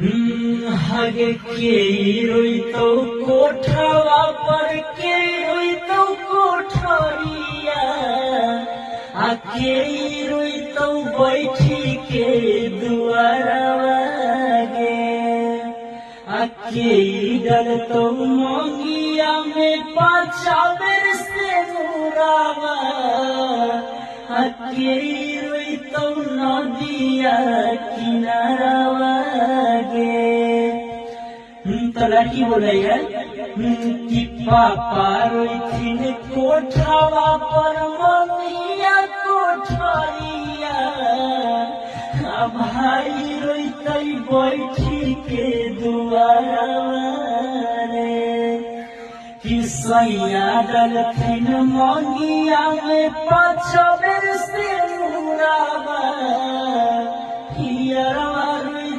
हगे के रोइतो कोठवा पर के रोइतो कोठरिया आके रोइतो बैठी के दुआरवा गे आके डलतो मंगिया में पाछा बेर से मुरावा आके रोइतो नदिया किनारवा लड़की बोल रही है कि पापा रोइथिन कोठवा पर मम्मिया कोठरिया भाई रोइतई बैठी के दुआरवा रे कि सैया डलथिन मंगिया में पाछा बेर से मुरावा हियरा